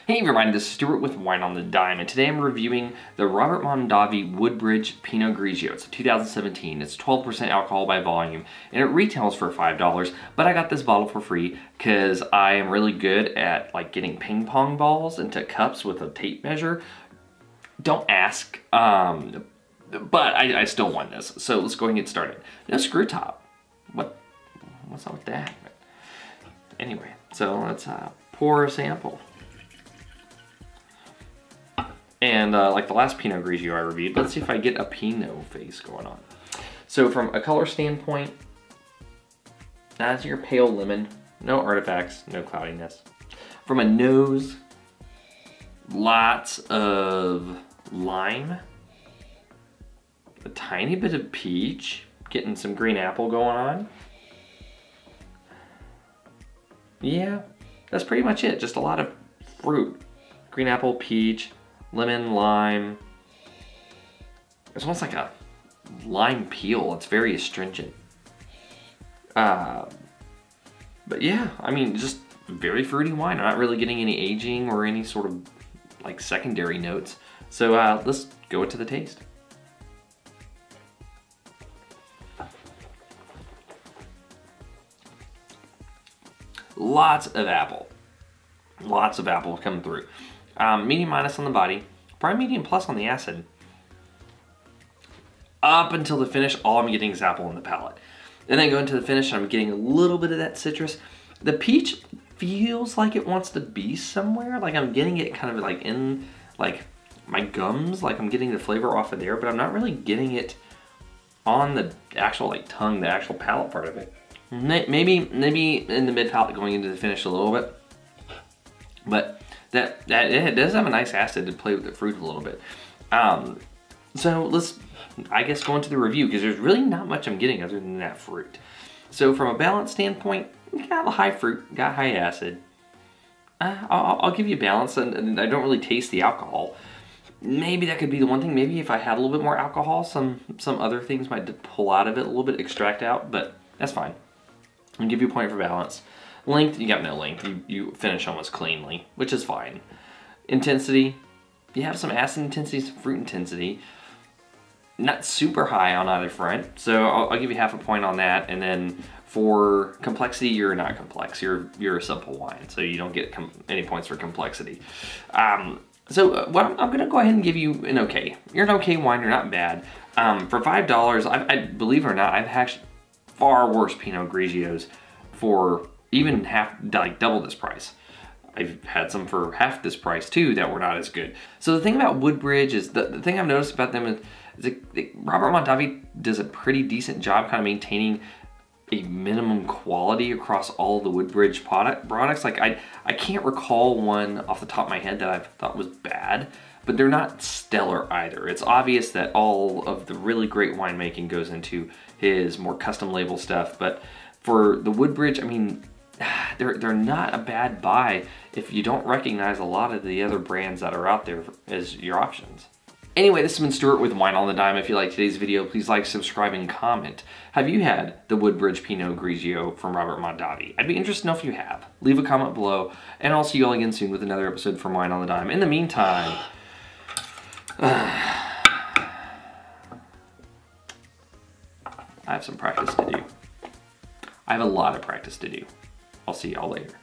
Hey everybody, this is Stuart with Wine on the Dime, and today I'm reviewing the Robert Mondavi Woodbridge Pinot Grigio. It's a 2017, it's 12% alcohol by volume, and it retails for $5, but I got this bottle for free because I am really good at getting ping pong balls into cups with a tape measure. Don't ask, but I still won this, so let's go ahead and get started. No screw top. What's up with that? Anyway, so let's pour a sample. And like the last Pinot Grigio I reviewed, let's see if I get a Pinot face going on. So from a color standpoint, that's your pale lemon, no artifacts, no cloudiness. From a nose, lots of lime, a tiny bit of peach, getting some green apple going on. Yeah, that's pretty much it, just a lot of fruit. Green apple, peach, lemon, lime. It's almost like a lime peel. It's very astringent. But yeah, I mean, just very fruity wine. I'm not really getting any aging or any sort of secondary notes. So let's go into the taste. Lots of apple. Lots of apple coming through. Medium minus on the body, probably medium plus on the acid. Up until the finish, all I'm getting is apple in the palate. And then going to the finish, I'm getting a little bit of that citrus. The peach feels like it wants to be somewhere. Like I'm getting it kind of in my gums, like I'm getting the flavor off of there, but I'm not really getting it on the actual tongue, the actual palate part of it. Maybe in the mid palate going into the finish a little bit, but it does have a nice acid to play with the fruit a little bit. So let's, I guess, go into the review because there's really not much I'm getting other than that fruit. So from a balance standpoint, got a high fruit, got high acid. I'll give you balance, and I don't really taste the alcohol. Maybe that could be the one thing. Maybe if I had a little bit more alcohol, some other things might pull out of it a little bit, extract out, but that's fine. I'll give you a point for balance. Length, you got no length. You finish almost cleanly, which is fine. Intensity, you have some acid intensity, some fruit intensity. Not super high on either front, so I'll give you half a point on that. And then for complexity, you're not complex. You're a simple wine, so you don't get any points for complexity. So what I'm gonna go ahead and give you an okay. You're an okay wine. You're not bad. For $5, I believe it or not, I've had far worse Pinot Grigios for even double this price. I've had some for half this price too that were not as good. So the thing about Woodbridge is, the thing I've noticed about them is Robert Mondavi does a pretty decent job kind of maintaining a minimum quality across all the Woodbridge products. I can't recall one off the top of my head that I thought was bad, but they're not stellar either. It's obvious that all of the really great winemaking goes into his more custom label stuff, but for the Woodbridge, I mean, they're not a bad buy if you don't recognize a lot of the other brands that are out there as your options. Anyway, this has been Stuart with Wine on the Dime. If you like today's video, please like, subscribe, and comment. Have you had the Woodbridge Pinot Grigio from Robert Mondavi? I'd be interested to know if you have. Leave a comment below, and I'll see you all again soon with another episode from Wine on the Dime. In the meantime, I have some practice to do. I have a lot of practice to do. I'll see y'all later.